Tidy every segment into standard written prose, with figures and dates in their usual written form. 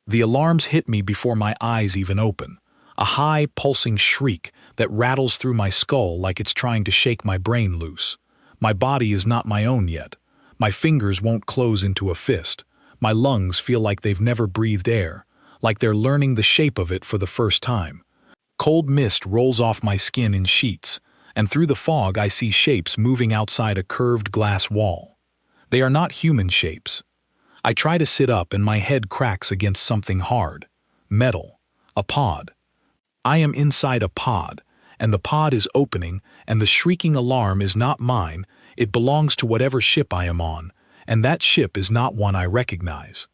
The alarms hit me before my eyes even open, a high, pulsing shriek that rattles through my skull like it's trying to shake my brain loose. My body is not my own yet. My fingers won't close into a fist. My lungs feel like they've never breathed air, like they're learning the shape of it for the first time. Cold mist rolls off my skin in sheets, and through the fog I see shapes moving outside a curved glass wall. They are not human shapes. I try to sit up and my head cracks against something hard. Metal. A pod. I am inside a pod, and the pod is opening, and the shrieking alarm is not mine. It belongs to whatever ship I am on, and that ship is not one I recognize.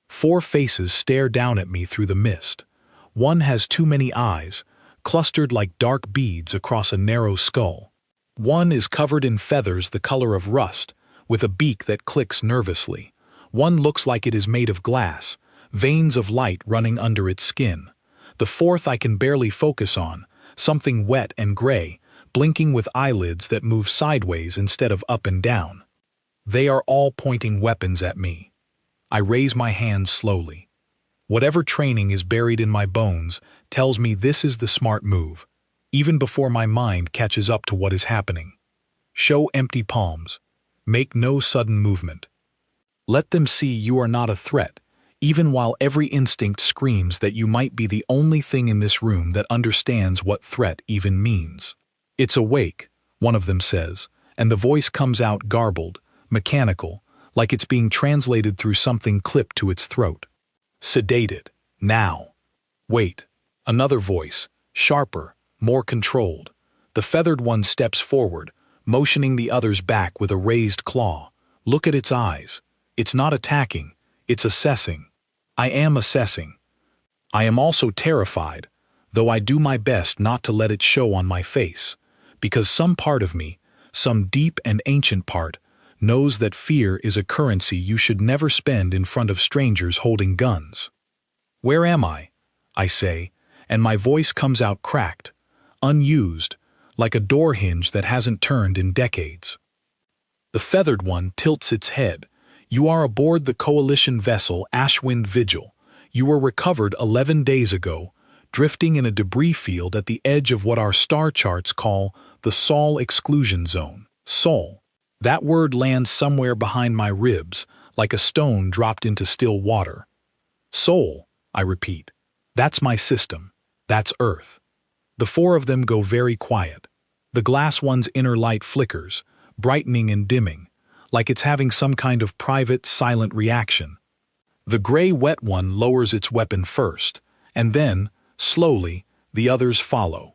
4 faces stare down at me through the mist. One has too many eyes, clustered like dark beads across a narrow skull. One is covered in feathers the color of rust, with a beak that clicks nervously. One looks like it is made of glass, veins of light running under its skin. The fourth I can barely focus on, something wet and gray, blinking with eyelids that move sideways instead of up and down. They are all pointing weapons at me. I raise my hands slowly. Whatever training is buried in my bones tells me this is the smart move, even before my mind catches up to what is happening. Show empty palms. Make no sudden movement. Let them see you are not a threat, even while every instinct screams that you might be the only thing in this room that understands what threat even means. It's awake, one of them says, and the voice comes out garbled, mechanical, like it's being translated through something clipped to its throat. Sedated. Now. Wait. Another voice, sharper, more controlled. The feathered one steps forward, motioning the others back with a raised claw. Look at its eyes. It's not attacking, it's assessing. I am assessing. I am also terrified, though I do my best not to let it show on my face, because some part of me, some deep and ancient part, knows that fear is a currency you should never spend in front of strangers holding guns. Where am I? I say, and my voice comes out cracked, unused, like a door hinge that hasn't turned in decades. The feathered one tilts its head. You are aboard the coalition vessel Ashwind Vigil. You were recovered 11 days ago, drifting in a debris field at the edge of what our star charts call the Sol Exclusion Zone. Sol. That word lands somewhere behind my ribs, like a stone dropped into still water. Sol, I repeat. That's my system. That's Earth. The 4 of them go very quiet. The glass one's inner light flickers, brightening and dimming, like it's having some kind of private, silent reaction. The gray wet one lowers its weapon first, and then, slowly, the others follow.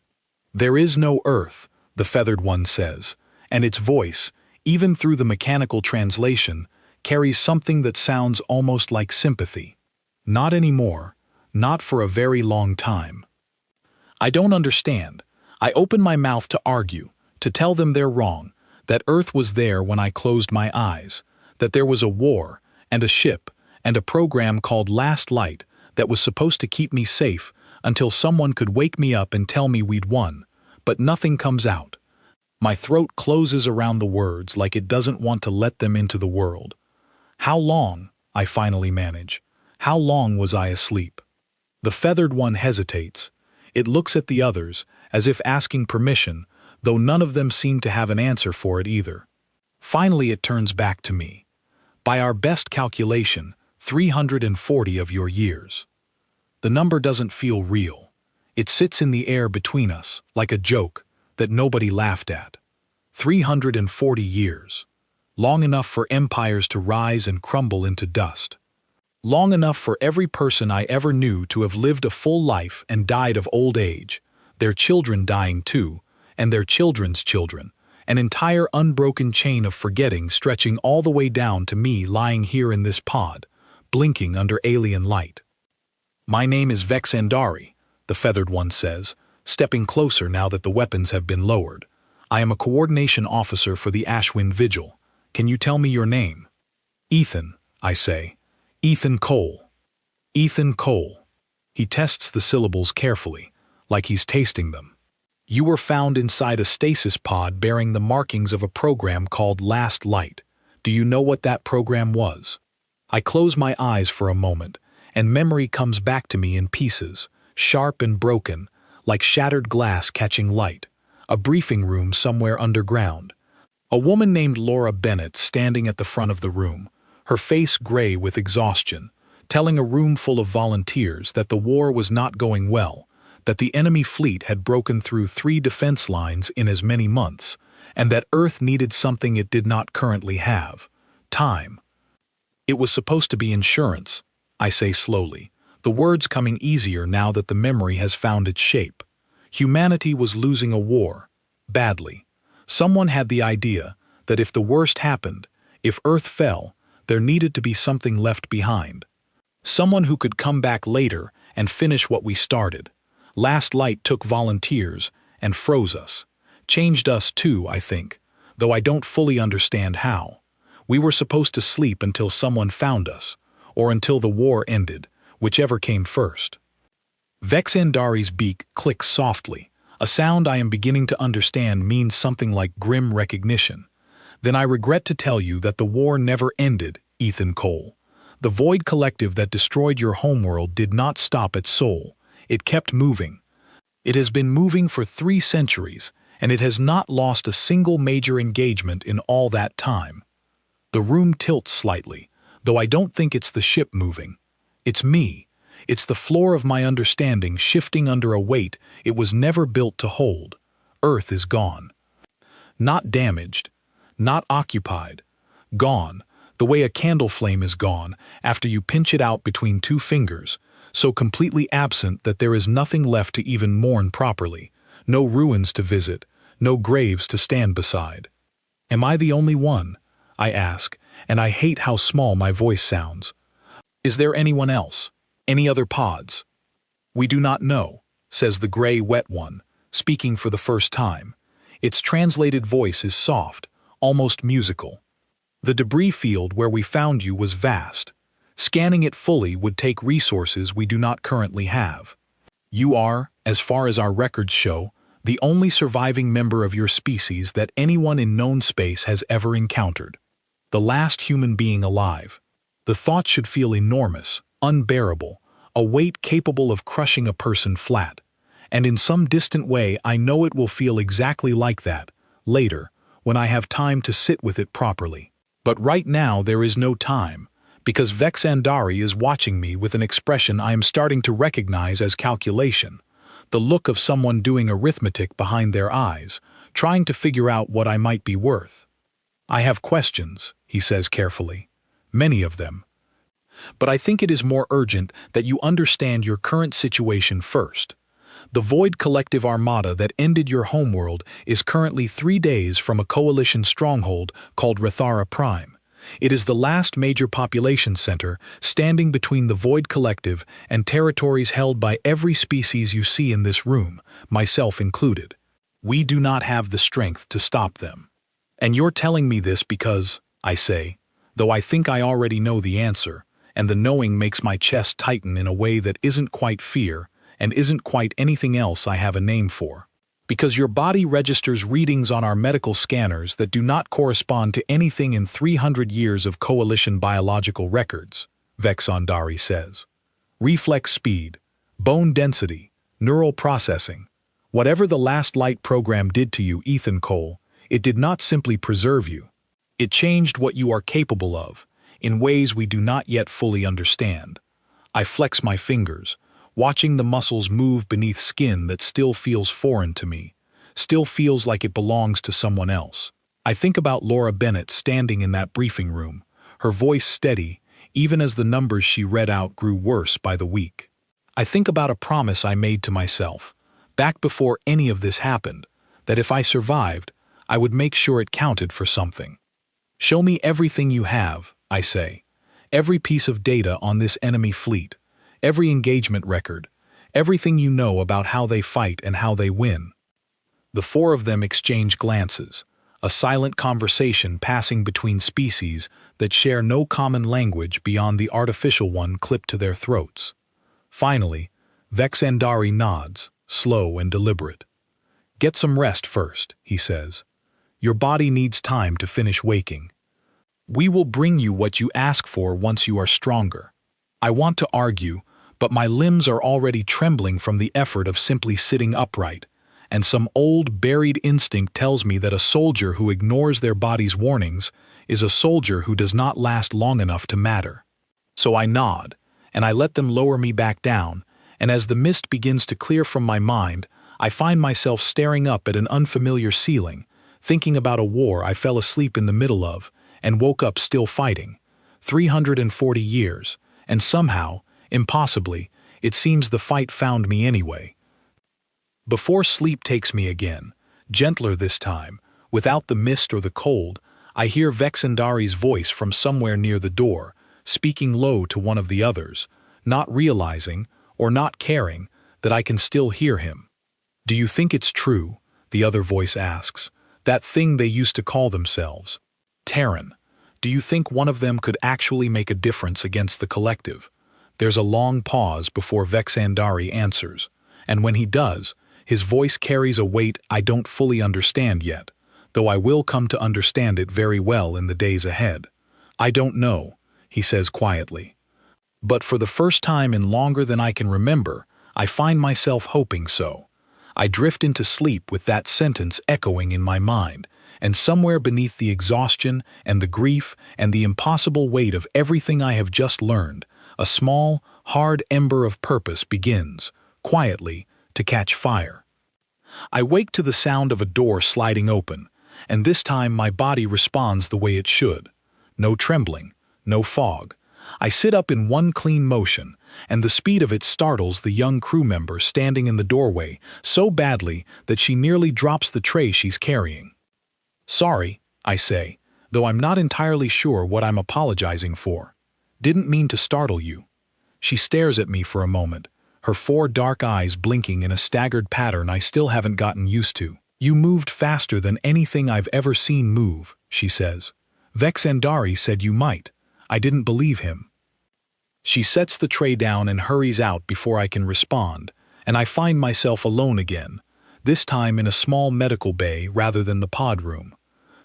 There is no Earth, the feathered one says, and its voice, even through the mechanical translation, carries something that sounds almost like sympathy. Not anymore, not for a very long time. I don't understand. I open my mouth to argue, to tell them they're wrong, that Earth was there when I closed my eyes, that there was a war, and a ship, and a program called Last Light that was supposed to keep me safe until someone could wake me up and tell me we'd won, but nothing comes out. My throat closes around the words like it doesn't want to let them into the world. How long, I finally manage, how long was I asleep? The feathered one hesitates. It looks at the others, as if asking permission, though none of them seem to have an answer for it either. Finally it turns back to me. By our best calculation, 340 of your years. The number doesn't feel real. It sits in the air between us, like a joke, that nobody laughed at. 340 years. Long enough for empires to rise and crumble into dust. Long enough for every person I ever knew to have lived a full life and died of old age, their children dying too, and their children's children, an entire unbroken chain of forgetting stretching all the way down to me lying here in this pod, blinking under alien light. My name is Vexandari, the feathered one says, stepping closer now that the weapons have been lowered. I am a coordination officer for the Ashwind Vigil. Can you tell me your name? Ethan, I say. Ethan Cole. Ethan Cole. He tests the syllables carefully, like he's tasting them. You were found inside a stasis pod bearing the markings of a program called Last Light. Do you know what that program was? I close my eyes for a moment, and memory comes back to me in pieces, sharp and broken, like shattered glass catching light. A briefing room somewhere underground. A woman named Laura Bennett standing at the front of the room, her face gray with exhaustion, telling a room full of volunteers that the war was not going well, that the enemy fleet had broken through 3 defense lines in as many months, and that Earth needed something it did not currently have: time. It was supposed to be insurance, I say slowly, the words coming easier now that the memory has found its shape. Humanity was losing a war, badly. Someone had the idea that if the worst happened, if Earth fell, there needed to be something left behind. Someone who could come back later and finish what we started. Last Light took volunteers and froze us. Changed us too, I think, though I don't fully understand how. We were supposed to sleep until someone found us, or until the war ended, whichever came first. Vex Andari's beak clicks softly, a sound I am beginning to understand means something like grim recognition. Then I regret to tell you that the war never ended, Ethan Cole. The Void Collective that destroyed your homeworld did not stop at Sol. It kept moving. It has been moving for 3 centuries, and it has not lost a single major engagement in all that time. The room tilts slightly, though I don't think it's the ship moving. It's me. It's the floor of my understanding shifting under a weight it was never built to hold. Earth is gone. Not damaged. Not occupied. Gone, the way a candle flame is gone after you pinch it out between 2 fingers, so completely absent that there is nothing left to even mourn properly, no ruins to visit, no graves to stand beside. Am I the only one? I ask, and I hate how small my voice sounds. Is there anyone else? Any other pods? We do not know, says the gray wet one, speaking for the first time. Its translated voice is soft, almost musical. The debris field where we found you was vast. Scanning it fully would take resources we do not currently have. You are, as far as our records show, the only surviving member of your species that anyone in known space has ever encountered. The last human being alive. The thought should feel enormous, unbearable, a weight capable of crushing a person flat. And in some distant way I know it will feel exactly like that, later, when I have time to sit with it properly. But right now there is no time, because Vex Andari is watching me with an expression I am starting to recognize as calculation, the look of someone doing arithmetic behind their eyes, trying to figure out what I might be worth. I have questions, he says carefully, many of them. But I think it is more urgent that you understand your current situation first. The Void Collective Armada that ended your homeworld is currently 3 days from a coalition stronghold called Rathara Prime. It is the last major population center standing between the Void Collective and territories held by every species you see in this room, myself included. We do not have the strength to stop them. And you're telling me this because, I say, though I think I already know the answer, and the knowing makes my chest tighten in a way that isn't quite fear, and isn't quite anything else I have a name for. Because your body registers readings on our medical scanners that do not correspond to anything in 300 years of coalition biological records, Vex Andari says. Reflex speed, bone density, neural processing. Whatever the Last Light program did to you, Ethan Cole, it did not simply preserve you. It changed what you are capable of, in ways we do not yet fully understand. I flex my fingers, watching the muscles move beneath skin that still feels foreign to me, still feels like it belongs to someone else. I think about Laura Bennett standing in that briefing room, her voice steady, even as the numbers she read out grew worse by the week. I think about a promise I made to myself, back before any of this happened, that if I survived, I would make sure it counted for something. Show me everything you have, I say, every piece of data on this enemy fleet, every engagement record, everything you know about how they fight and how they win. The 4 of them exchange glances, a silent conversation passing between species that share no common language beyond the artificial one clipped to their throats. Finally, Vex Andari nods, slow and deliberate. Get some rest first, he says. Your body needs time to finish waking. We will bring you what you ask for once you are stronger. I want to argue, but my limbs are already trembling from the effort of simply sitting upright, and some old, buried instinct tells me that a soldier who ignores their body's warnings is a soldier who does not last long enough to matter. So I nod, and I let them lower me back down, and as the mist begins to clear from my mind, I find myself staring up at an unfamiliar ceiling, thinking about a war I fell asleep in the middle of and woke up still fighting. 340 years, and somehow, impossibly, it seems the fight found me anyway. Before sleep takes me again, gentler this time, without the mist or the cold, I hear Vexandari's voice from somewhere near the door, speaking low to one of the others, not realizing, or not caring, that I can still hear him. "Do you think it's true?" the other voice asks. "That thing they used to call themselves. Terran. Do you think one of them could actually make a difference against the collective?" There's a long pause before Vexandari answers, and when he does, his voice carries a weight I don't fully understand yet, though I will come to understand it very well in the days ahead. "I don't know," he says quietly. But for the first time in longer than I can remember, I find myself hoping so. I drift into sleep with that sentence echoing in my mind, and somewhere beneath the exhaustion and the grief and the impossible weight of everything I have just learned, a small, hard ember of purpose begins, quietly, to catch fire. I wake to the sound of a door sliding open, and this time my body responds the way it should. No trembling, no fog. I sit up in one clean motion, and the speed of it startles the young crew member standing in the doorway so badly that she nearly drops the tray she's carrying. "Sorry," I say, though I'm not entirely sure what I'm apologizing for. "Didn't mean to startle you." She stares at me for a moment, her 4 dark eyes blinking in a staggered pattern I still haven't gotten used to. "You moved faster than anything I've ever seen move," she says. "Vexandari said you might. I didn't believe him." She sets the tray down and hurries out before I can respond, and I find myself alone again, this time in a small medical bay rather than the pod room.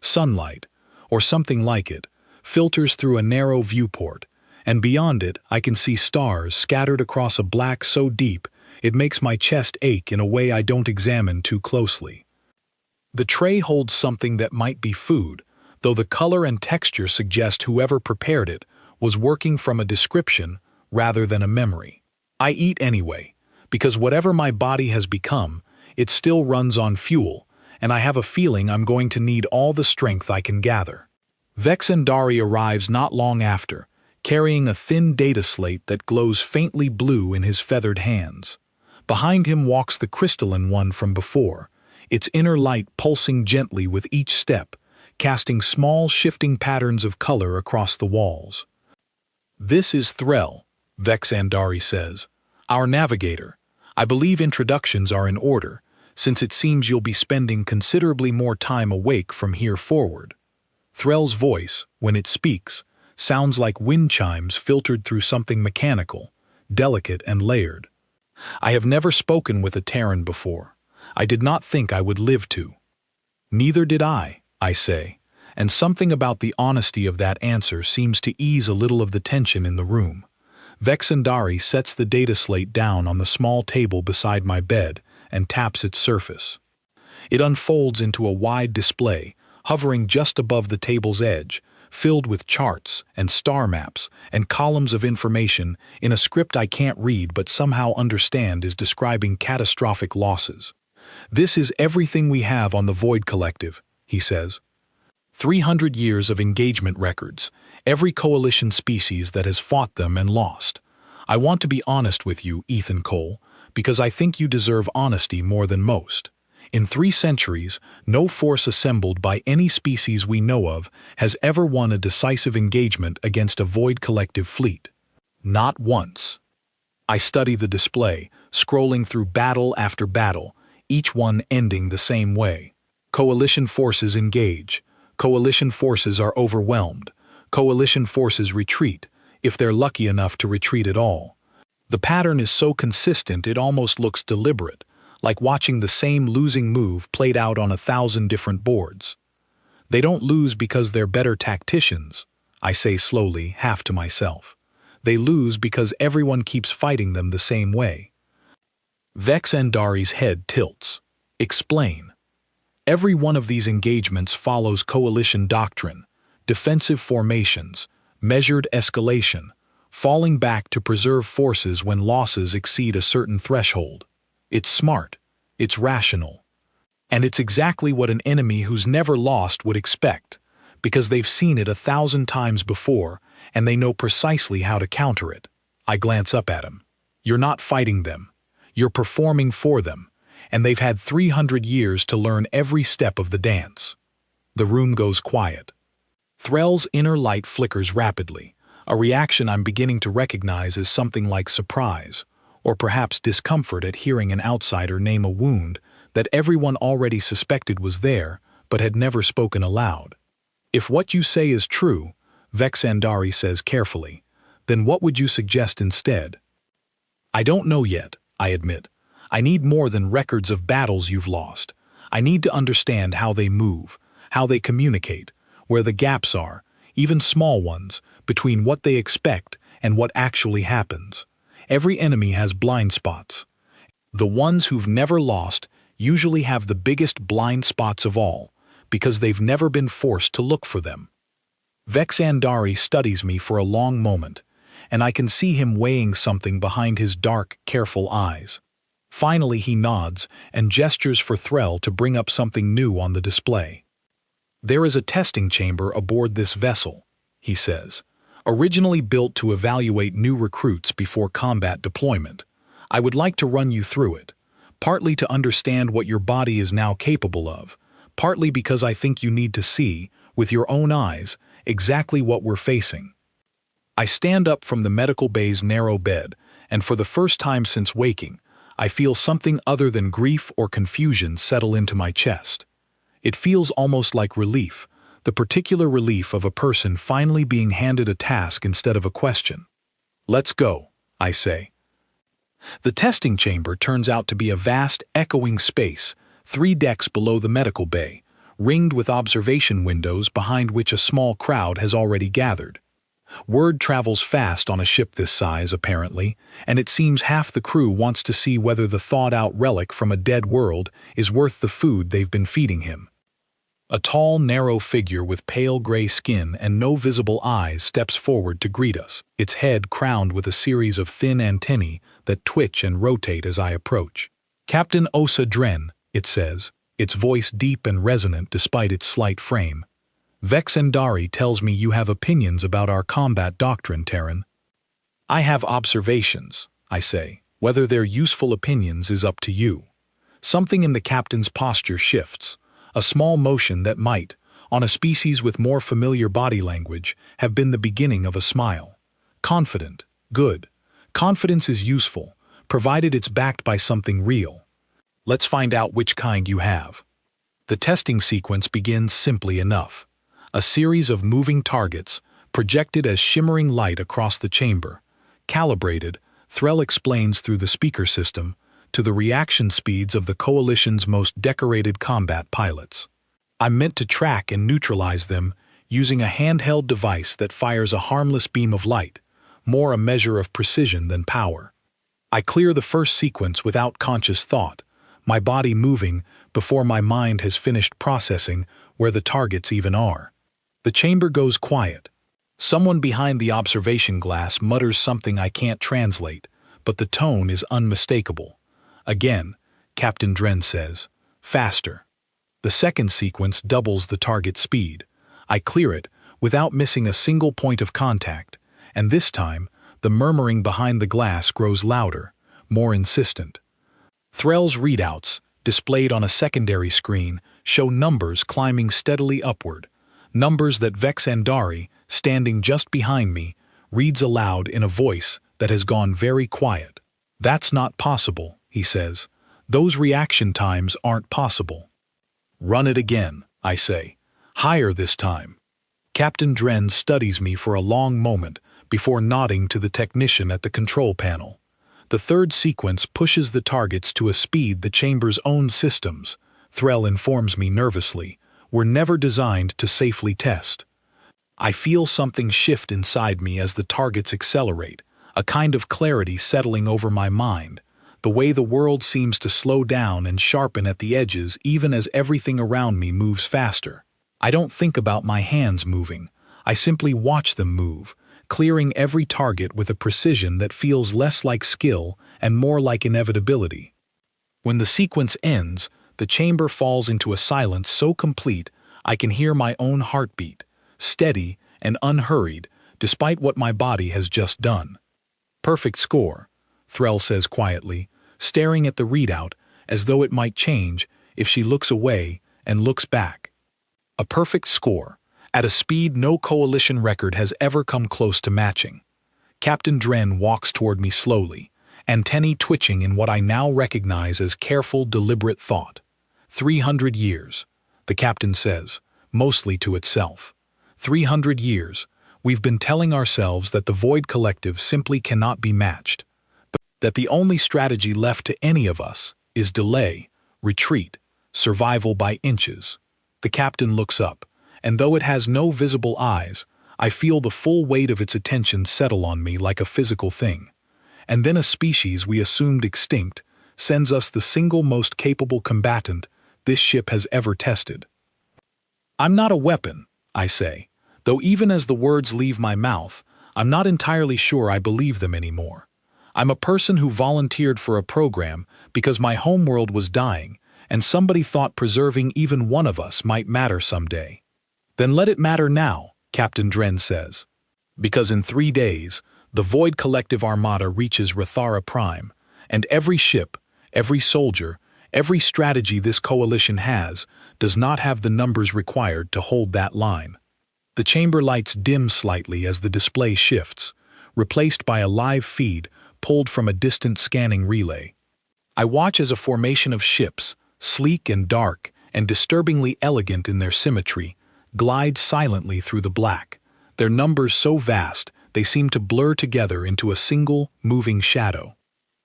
Sunlight, or something like it, filters through a narrow viewport, and beyond it I can see stars scattered across a black so deep it makes my chest ache in a way I don't examine too closely. The tray holds something that might be food, though the color and texture suggest whoever prepared it was working from a description rather than a memory. I eat anyway, because whatever my body has become, it still runs on fuel, and I have a feeling I'm going to need all the strength I can gather. Vexandari arrives not long after, carrying a thin data slate that glows faintly blue in his feathered hands. Behind him walks the crystalline one from before, its inner light pulsing gently with each step, casting small shifting patterns of color across the walls. "This is Threll," Vexandari says, "our navigator. I believe introductions are in order, since it seems you'll be spending considerably more time awake from here forward." Threll's voice, when it speaks, sounds like wind chimes filtered through something mechanical, delicate and layered. I have never spoken with a Terran before. I did not think I would live to. "Neither did I say, and something about the honesty of that answer seems to ease a little of the tension in the room. Vexandari sets the data slate down on the small table beside my bed and taps its surface. It unfolds into a wide display, hovering just above the table's edge, filled with charts and star maps and columns of information in a script I can't read but somehow understand is describing catastrophic losses. "This is everything we have on the Void Collective," he says. 300 years of engagement records, every coalition species that has fought them and lost. I want to be honest with you, Ethan Cole, because I think you deserve honesty more than most. In 3 centuries, no force assembled by any species we know of has ever won a decisive engagement against a Void Collective fleet. Not once. I study the display, scrolling through battle after battle, each one ending the same way. Coalition forces engage. Coalition forces are overwhelmed. Coalition forces retreat, if they're lucky enough to retreat at all. The pattern is so consistent it almost looks deliberate, like watching the same losing move played out on 1,000 different boards. They don't lose because they're better tacticians, I say slowly, half to myself. They lose because everyone keeps fighting them the same way. Vexandari's head tilts. Explain. Every one of these engagements follows coalition doctrine, defensive formations, measured escalation, falling back to preserve forces when losses exceed a certain threshold. It's smart. It's rational. And it's exactly what an enemy who's never lost would expect, because they've seen it 1,000 times before and they know precisely how to counter it. I glance up at him. You're not fighting them. You're performing for them, and they've had 300 years to learn every step of the dance. The room goes quiet. Threll's inner light flickers rapidly, a reaction I'm beginning to recognize as something like surprise, or perhaps discomfort at hearing an outsider name a wound that everyone already suspected was there but had never spoken aloud. If what you say is true, Vexandari says carefully, then what would you suggest instead? I don't know yet, I admit. I need more than records of battles you've lost. I need to understand how they move, how they communicate, where the gaps are, even small ones, between what they expect and what actually happens. Every enemy has blind spots. The ones who've never lost usually have the biggest blind spots of all, because they've never been forced to look for them. Vexandari studies me for a long moment, and I can see him weighing something behind his dark, careful eyes. Finally he nods and gestures for Threll to bring up something new on the display. There is a testing chamber aboard this vessel, he says, originally built to evaluate new recruits before combat deployment. I would like to run you through it, partly to understand what your body is now capable of, partly because I think you need to see, with your own eyes, exactly what we're facing. I stand up from the medical bay's narrow bed, and for the first time since waking, I feel something other than grief or confusion settle into my chest. It feels almost like relief, the particular relief of a person finally being handed a task instead of a question. Let's go, I say. The testing chamber turns out to be a vast, echoing space, 3 decks below the medical bay, ringed with observation windows behind which a small crowd has already gathered. Word travels fast on a ship this size, apparently, and it seems half the crew wants to see whether the thawed-out relic from a dead world is worth the food they've been feeding him. A tall, narrow figure with pale gray skin and no visible eyes steps forward to greet us, its head crowned with a series of thin antennae that twitch and rotate as I approach. Captain Osa Dren, it says, its voice deep and resonant despite its slight frame. Vexandari tells me you have opinions about our combat doctrine, Terran. I have observations, I say. Whether they're useful opinions is up to you. Something in the captain's posture shifts, a small motion that might, on a species with more familiar body language, have been the beginning of a smile. Confident, good. Confidence is useful, provided it's backed by something real. Let's find out which kind you have. The testing sequence begins simply enough. A series of moving targets, projected as shimmering light across the chamber, calibrated, Threll explains through the speaker system, to the reaction speeds of the Coalition's most decorated combat pilots. I'm meant to track and neutralize them using a handheld device that fires a harmless beam of light, more a measure of precision than power. I clear the first sequence without conscious thought, my body moving before my mind has finished processing where the targets even are. The chamber goes quiet. Someone behind the observation glass mutters something I can't translate, but the tone is unmistakable. Again, Captain Dren says, faster. The second sequence doubles the target speed. I clear it without missing a single point of contact, and this time, the murmuring behind the glass grows louder, more insistent. Threll's readouts, displayed on a secondary screen, show numbers climbing steadily upward, numbers that Vexandari, standing just behind me, reads aloud in a voice that has gone very quiet. That's not possible, he says. Those reaction times aren't possible. Run it again, I say. Higher this time. Captain Dren studies me for a long moment before nodding to the technician at the control panel. The third sequence pushes the targets to a speed the chamber's own systems, Threll informs me nervously, were never designed to safely test. I feel something shift inside me as the targets accelerate, a kind of clarity settling over my mind, the way the world seems to slow down and sharpen at the edges even as everything around me moves faster. I don't think about my hands moving. I simply watch them move, clearing every target with a precision that feels less like skill and more like inevitability. When the sequence ends, the chamber falls into a silence so complete I can hear my own heartbeat, steady and unhurried, despite what my body has just done. "Perfect score," Threll says quietly, staring at the readout as though it might change if she looks away and looks back. A perfect score, at a speed no coalition record has ever come close to matching. Captain Dren walks toward me slowly, antennae twitching in what I now recognize as careful, deliberate thought. 300 years, the captain says, mostly to itself. 300 years, we've been telling ourselves that the Void Collective simply cannot be matched, that the only strategy left to any of us is delay, retreat, survival by inches. The captain looks up, and though it has no visible eyes, I feel the full weight of its attention settle on me like a physical thing. And then a species we assumed extinct sends us the single most capable combatant this ship has ever tested. "I'm not a weapon," I say, though even as the words leave my mouth, I'm not entirely sure I believe them anymore. I'm a person who volunteered for a program because my homeworld was dying, and somebody thought preserving even one of us might matter someday. "Then let it matter now," Captain Dren says. "Because in 3 days, the Void Collective Armada reaches Rathara Prime, and every ship, every soldier, every strategy this coalition has does not have the numbers required to hold that line." The chamber lights dim slightly as the display shifts, replaced by a live feed pulled from a distant scanning relay. I watch as a formation of ships, sleek and dark and disturbingly elegant in their symmetry, glide silently through the black, their numbers so vast they seem to blur together into a single, moving shadow.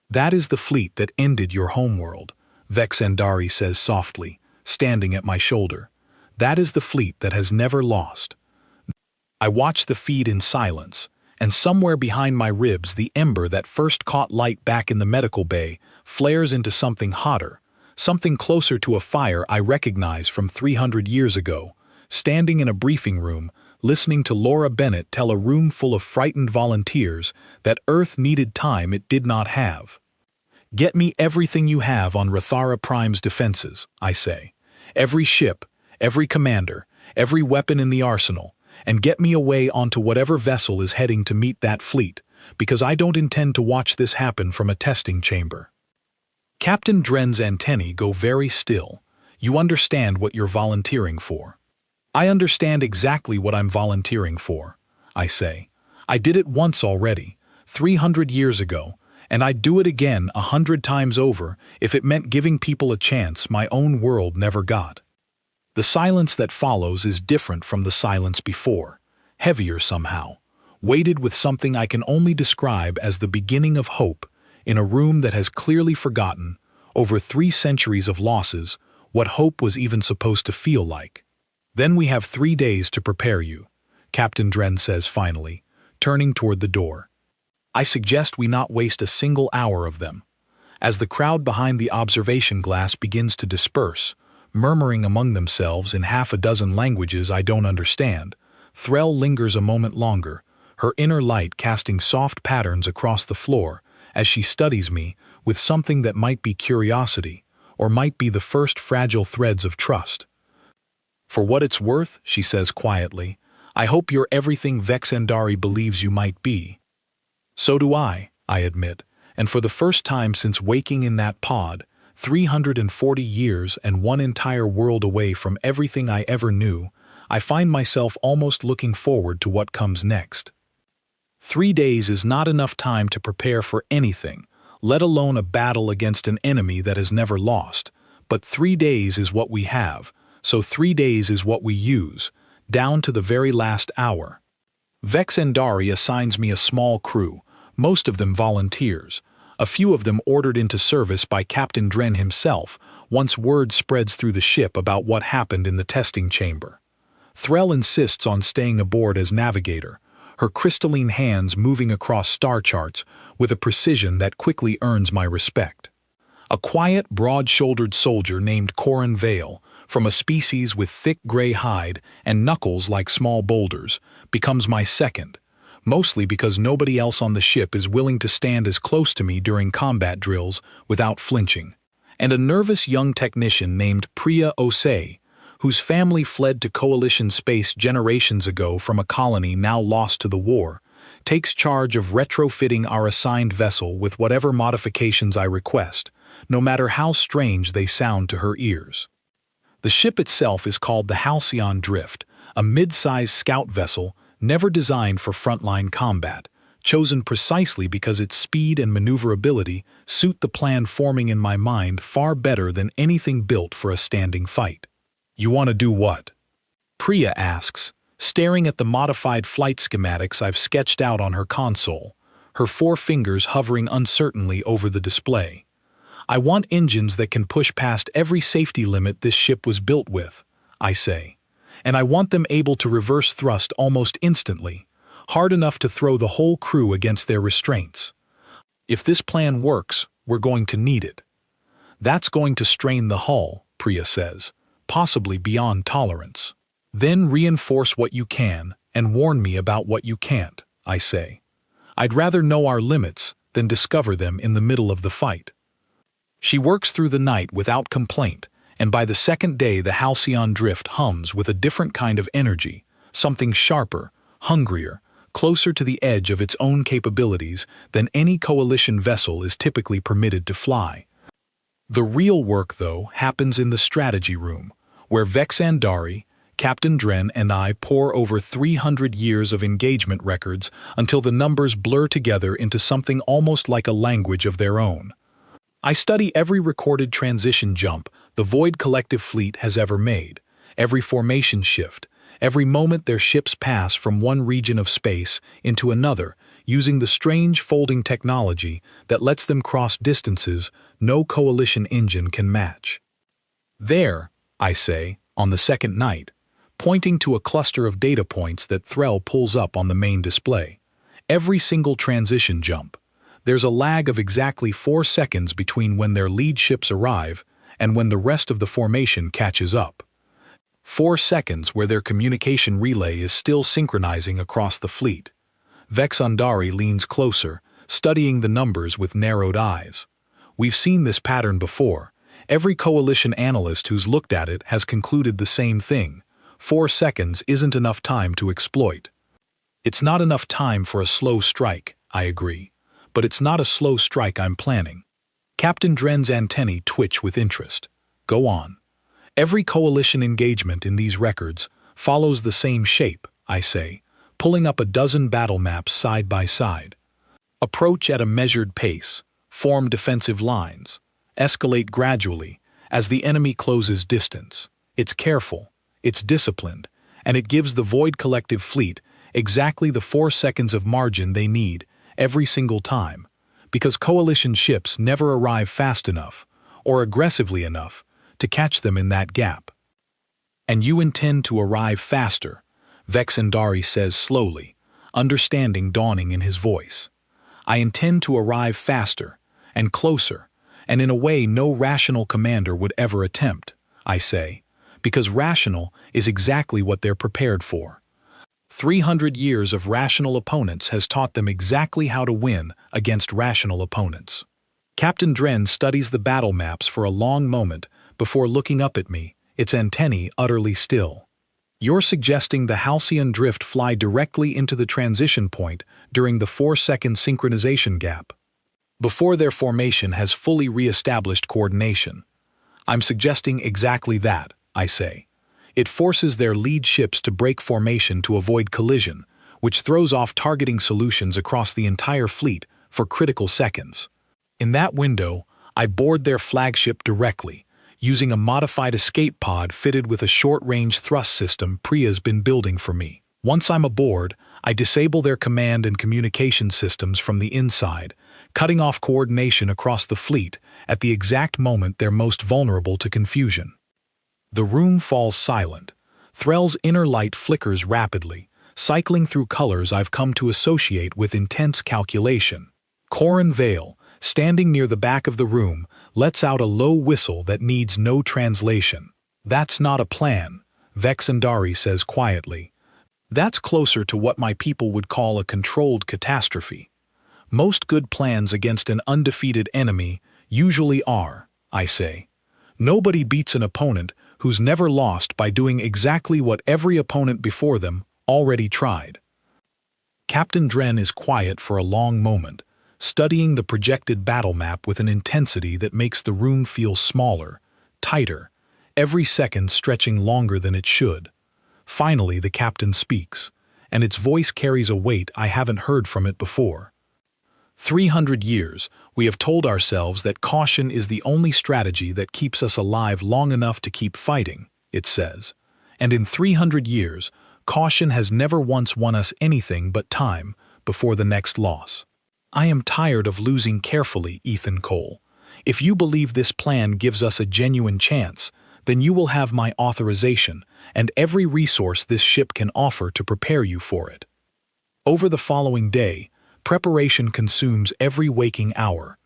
"That is the fleet that ended your homeworld," Vex Andari says softly, standing at my shoulder. "That is the fleet that has never lost." I watch the feed in silence, and somewhere behind my ribs the ember that first caught light back in the medical bay flares into something hotter, something closer to a fire I recognize from 300 years ago, standing in a briefing room, listening to Laura Bennett tell a room full of frightened volunteers that Earth needed time it did not have. "Get me everything you have on Rathara Prime's defenses," I say. "Every ship, every commander, every weapon in the arsenal, and get me away onto whatever vessel is heading to meet that fleet, because I don't intend to watch this happen from a testing chamber." Captain Dren's antennae go very still. "You understand what you're volunteering for." "I understand exactly what I'm volunteering for," I say. "I did it once already, 300 years ago, and I'd do it again 100 times over if it meant giving people a chance my own world never got." The silence that follows is different from the silence before, heavier somehow, weighted with something I can only describe as the beginning of hope in a room that has clearly forgotten, over 3 centuries of losses, what hope was even supposed to feel like. "Then we have 3 days to prepare you," Captain Dren says finally, turning toward the door. "I suggest we not waste a single hour of them." As the crowd behind the observation glass begins to disperse, murmuring among themselves in half a dozen languages I don't understand, Threll lingers a moment longer, her inner light casting soft patterns across the floor as she studies me with something that might be curiosity, or might be the first fragile threads of trust. "For what it's worth," she says quietly, "I hope you're everything Vex Andari believes you might be." "So do I admit, and for the first time since waking in that pod, 340 years and one entire world away from everything I ever knew, I find myself almost looking forward to what comes next. 3 days is not enough time to prepare for anything, let alone a battle against an enemy that has never lost, but 3 days is what we have, so 3 days is what we use, down to the very last hour. Vex Andari assigns me a small crew, most of them volunteers, a few of them ordered into service by Captain Dren himself once word spreads through the ship about what happened in the testing chamber. Threll insists on staying aboard as navigator, her crystalline hands moving across star charts with a precision that quickly earns my respect. A quiet, broad-shouldered soldier named Corin Vale, from a species with thick gray hide and knuckles like small boulders, becomes my second, mostly because nobody else on the ship is willing to stand as close to me during combat drills without flinching. And a nervous young technician named Priya Osei, whose family fled to Coalition space generations ago from a colony now lost to the war, takes charge of retrofitting our assigned vessel with whatever modifications I request, no matter how strange they sound to her ears. The ship itself is called the Halcyon Drift, a mid-sized scout vessel never designed for frontline combat, chosen precisely because its speed and maneuverability suit the plan forming in my mind far better than anything built for a standing fight. "You want to do what?" Priya asks, staring at the modified flight schematics I've sketched out on her console, her 4 fingers hovering uncertainly over the display. "I want engines that can push past every safety limit this ship was built with," I say, "and I want them able to reverse thrust almost instantly, hard enough to throw the whole crew against their restraints. If this plan works, we're going to need it." "That's going to strain the hull," Priya says, "possibly beyond tolerance." "Then reinforce what you can and warn me about what you can't," I say. "I'd rather know our limits than discover them in the middle of the fight." She works through the night without complaint, and by the second day the Halcyon Drift hums with a different kind of energy, something sharper, hungrier, closer to the edge of its own capabilities than any Coalition vessel is typically permitted to fly. The real work, though, happens in the strategy room, where Vex Andari, Captain Dren, and I pore over 300 years of engagement records until the numbers blur together into something almost like a language of their own. I study every recorded transition jump the Void Collective Fleet has ever made, every formation shift, every moment their ships pass from one region of space into another, using the strange folding technology that lets them cross distances no Coalition engine can match. "There," I say, on the second night, pointing to a cluster of data points that Threll pulls up on the main display. "Every single transition jump. There's a lag of exactly 4 seconds between when their lead ships arrive and when the rest of the formation catches up. 4 seconds where their communication relay is still synchronizing across the fleet." Vex Andari leans closer, studying the numbers with narrowed eyes. "We've seen this pattern before. Every Coalition analyst who's looked at it has concluded the same thing. 4 seconds isn't enough time to exploit." "It's not enough time for a slow strike," I agree. "But it's not a slow strike I'm planning." Captain Dren's antennae twitch with interest. "Go on." "Every Coalition engagement in these records follows the same shape," I say, pulling up a dozen battle maps side by side. "Approach at a measured pace, form defensive lines, escalate gradually as the enemy closes distance. It's careful, it's disciplined, and it gives the Void Collective Fleet exactly the 4 seconds of margin they need every single time, because Coalition ships never arrive fast enough, or aggressively enough, to catch them in that gap." "And you intend to arrive faster," Vex Andari says slowly, understanding dawning in his voice. "I intend to arrive faster, and closer, and in a way no rational commander would ever attempt," I say, because rational is exactly what they're prepared for. 300 years of rational opponents has taught them exactly how to win against rational opponents. Captain Dren studies the battle maps for a long moment before looking up at me, its antennae utterly still. "You're suggesting the Halcyon Drift fly directly into the transition point during the 4-second synchronization gap, before their formation has fully re-established coordination." "I'm suggesting exactly that," I say. "It forces their lead ships to break formation to avoid collision, which throws off targeting solutions across the entire fleet for critical seconds. In that window, I board their flagship directly, using a modified escape pod fitted with a short-range thrust system Priya's been building for me. Once I'm aboard, I disable their command and communication systems from the inside, cutting off coordination across the fleet at the exact moment they're most vulnerable to confusion." The room falls silent. Threll's inner light flickers rapidly, cycling through colors I've come to associate with intense calculation. Corin Vale, standing near the back of the room, lets out a low whistle that needs no translation. "That's not a plan," Vexandari says quietly. "That's closer to what my people would call a controlled catastrophe. Most good plans against an undefeated enemy usually are," I say. "Nobody beats an opponent who's never lost by doing exactly what every opponent before them already tried." Captain Dren is quiet for a long moment, studying the projected battle map with an intensity that makes the room feel smaller, tighter, every second stretching longer than it should. Finally, the captain speaks, and its voice carries a weight I haven't heard from it before. 300 years, we have told ourselves that caution is the only strategy that keeps us alive long enough to keep fighting, it says. And in 300 years, caution has never once won us anything but time before the next loss. I am tired of losing carefully, Ethan Cole. If you believe this plan gives us a genuine chance, then you will have my authorization and every resource this ship can offer to prepare you for it. Over the following day, preparation consumes every waking hour.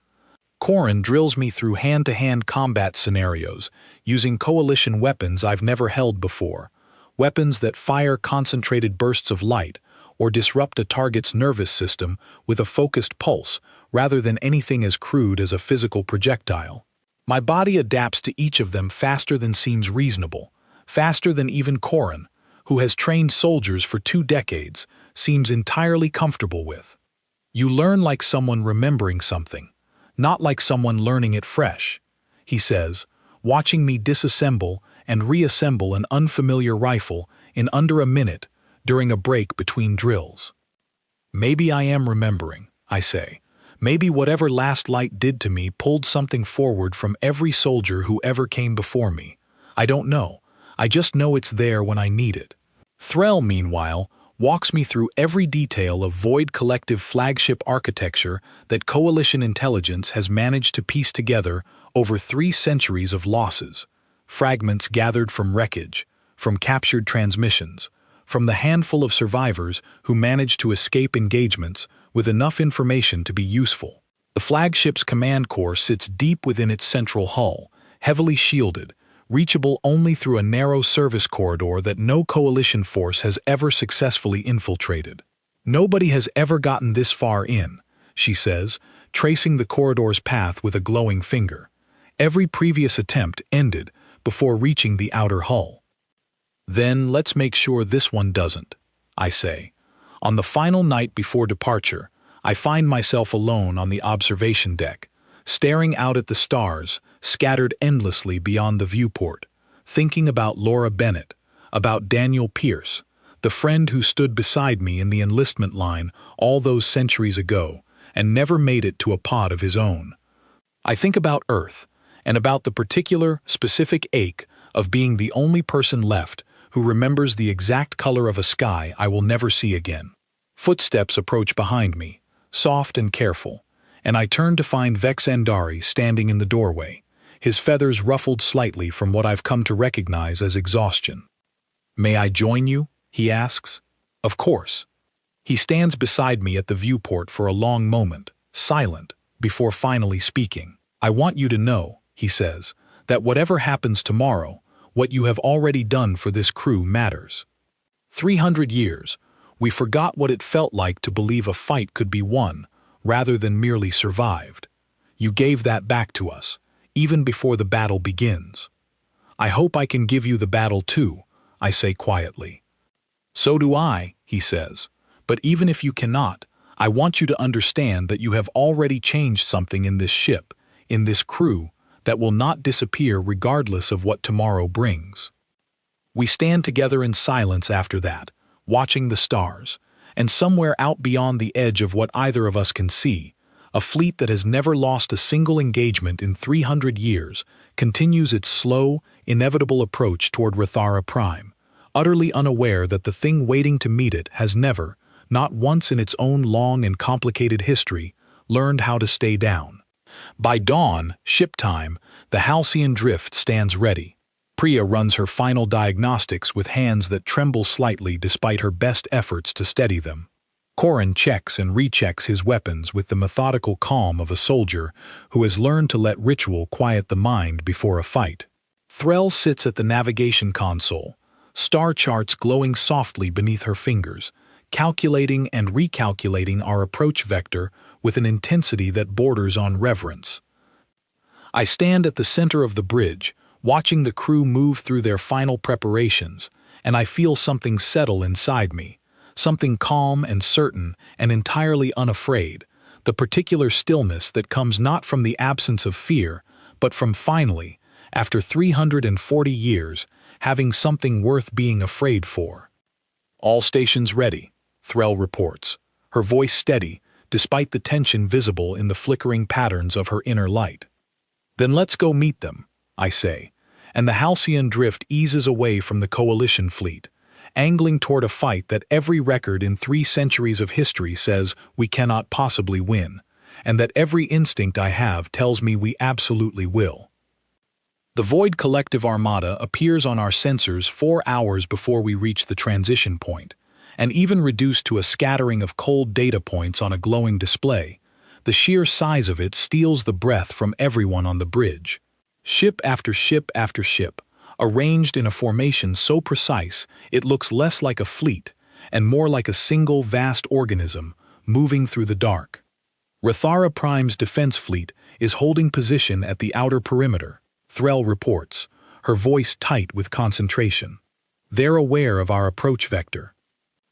Corin drills me through hand-to-hand combat scenarios, using coalition weapons I've never held before, weapons that fire concentrated bursts of light, or disrupt a target's nervous system with a focused pulse rather than anything as crude as a physical projectile. My body adapts to each of them faster than seems reasonable, faster than even Corin, who has trained soldiers for 2 decades, seems entirely comfortable with. You learn like someone remembering something, not like someone learning it fresh, he says, watching me disassemble and reassemble an unfamiliar rifle in under a minute during a break between drills. Maybe I am remembering, I say. Maybe whatever last light did to me pulled something forward from every soldier who ever came before me. I don't know. I just know it's there when I need it. Threll, meanwhile, walks me through every detail of Void Collective flagship architecture that Coalition intelligence has managed to piece together over 3 centuries of losses, fragments gathered from wreckage, from captured transmissions, from the handful of survivors who managed to escape engagements with enough information to be useful. The flagship's command core sits deep within its central hull, heavily shielded, reachable only through a narrow service corridor that no coalition force has ever successfully infiltrated. "Nobody has ever gotten this far in," she says, tracing the corridor's path with a glowing finger. "Every previous attempt ended before reaching the outer hull." "Then let's make sure this one doesn't," I say. On the final night before departure, I find myself alone on the observation deck, staring out at the stars, scattered endlessly beyond the viewport, thinking about Laura Bennett, about Daniel Pierce, the friend who stood beside me in the enlistment line all those centuries ago and never made it to a pod of his own. I think about Earth, and about the particular, specific ache of being the only person left who remembers the exact color of a sky I will never see again. Footsteps approach behind me, soft and careful, and I turn to find Vexandari standing in the doorway, his feathers ruffled slightly from what I've come to recognize as exhaustion. "May I join you?" he asks. "Of course." He stands beside me at the viewport for a long moment, silent, before finally speaking. "I want you to know," he says, "that whatever happens tomorrow, what you have already done for this crew matters. 300 years, we forgot what it felt like to believe a fight could be won, rather than merely survived. You gave that back to us, even before the battle begins. I hope I can give you the battle too," I say quietly. "So do I," he says, "but even if you cannot, I want you to understand that you have already changed something in this ship, in this crew, that will not disappear regardless of what tomorrow brings." We stand together in silence after that, watching the stars, and somewhere out beyond the edge of what either of us can see, a fleet that has never lost a single engagement in 300 years continues its slow, inevitable approach toward Rathara Prime, utterly unaware that the thing waiting to meet it has never, not once in its own long and complicated history, learned how to stay down. By dawn, ship time, the Halcyon Drift stands ready. Priya runs her final diagnostics with hands that tremble slightly despite her best efforts to steady them. Corin checks and rechecks his weapons with the methodical calm of a soldier who has learned to let ritual quiet the mind before a fight. Threll sits at the navigation console, star charts glowing softly beneath her fingers, calculating and recalculating our approach vector with an intensity that borders on reverence. I stand at the center of the bridge, watching the crew move through their final preparations, and I feel something settle inside me, something calm and certain and entirely unafraid, the particular stillness that comes not from the absence of fear, but from finally, after 340 years, having something worth being afraid for. All stations ready, Threll reports, her voice steady, despite the tension visible in the flickering patterns of her inner light. Then let's go meet them, I say, and the halcyon drift eases away from the coalition fleet, angling toward a fight that every record in 3 centuries of history says we cannot possibly win, and that every instinct I have tells me we absolutely will. The Void Collective Armada appears on our sensors 4 hours before we reach the transition point, and even reduced to a scattering of cold data points on a glowing display, the sheer size of it steals the breath from everyone on the bridge. Ship after ship after ship, arranged in a formation so precise it looks less like a fleet and more like a single vast organism moving through the dark. Rathara Prime's defense fleet is holding position at the outer perimeter, Threll reports, her voice tight with concentration. They're aware of our approach vector.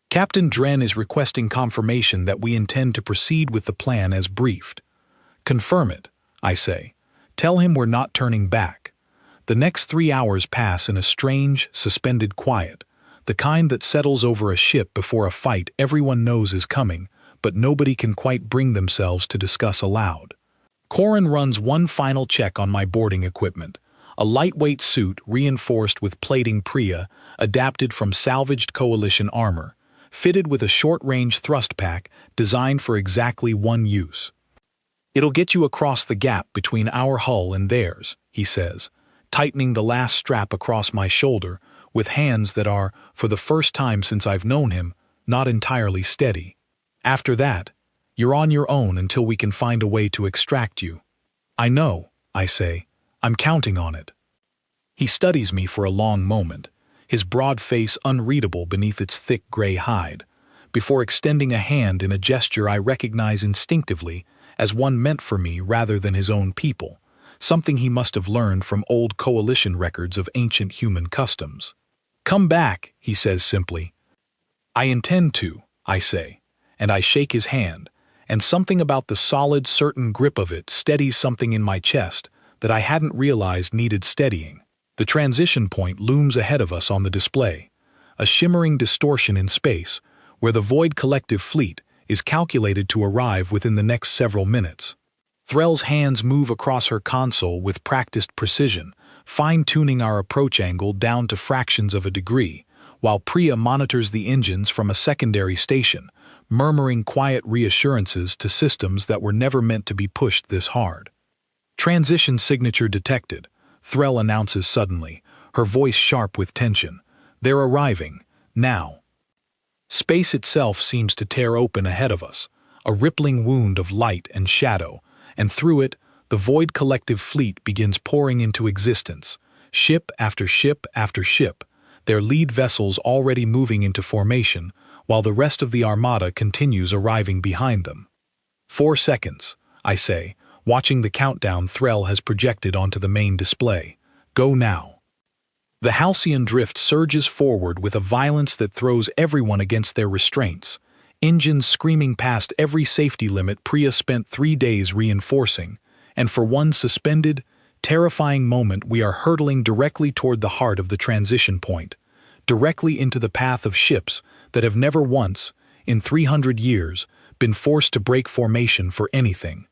Captain Dren is requesting confirmation that we intend to proceed with the plan as briefed. Confirm it, I say. Tell him we're not turning back. The next 3 hours pass in a strange, suspended quiet, the kind that settles over a ship before a fight everyone knows is coming, but nobody can quite bring themselves to discuss aloud. Corin runs one final check on my boarding equipment, a lightweight suit reinforced with plating Priya, adapted from salvaged Coalition armor, fitted with a short-range thrust pack designed for exactly one use. It'll get you across the gap between our hull and theirs, he says, tightening the last strap across my shoulder with hands that are, for the first time since I've known him, not entirely steady. After that, you're on your own until we can find a way to extract you. I know, I say. I'm counting on it. He studies me for a long moment, his broad face unreadable beneath its thick gray hide, before extending a hand in a gesture I recognize instinctively as one meant for me rather than his own people, something he must have learned from old coalition records of ancient human customs. Come back, he says simply. I intend to, I say, and I shake his hand, and something about the solid, certain grip of it steadies something in my chest that I hadn't realized needed steadying. The transition point looms ahead of us on the display, a shimmering distortion in space, where the Void Collective fleet is calculated to arrive within the next several minutes. Threll's hands move across her console with practiced precision, fine-tuning our approach angle down to fractions of a degree, while Priya monitors the engines from a secondary station, murmuring quiet reassurances to systems that were never meant to be pushed this hard. Transition signature detected, Threll announces suddenly, her voice sharp with tension. They're arriving, now. Space itself seems to tear open ahead of us, a rippling wound of light and shadow, and through it, the Void Collective fleet begins pouring into existence, ship after ship after ship, their lead vessels already moving into formation, while the rest of the armada continues arriving behind them. 4 seconds, I say, watching the countdown Threll has projected onto the main display. Go now. The halcyon drift surges forward with a violence that throws everyone against their restraints, engines screaming past every safety limit Priya spent 3 days reinforcing, and for one suspended, terrifying moment we are hurtling directly toward the heart of the transition point, directly into the path of ships that have never once, in 300 years, been forced to break formation for anything.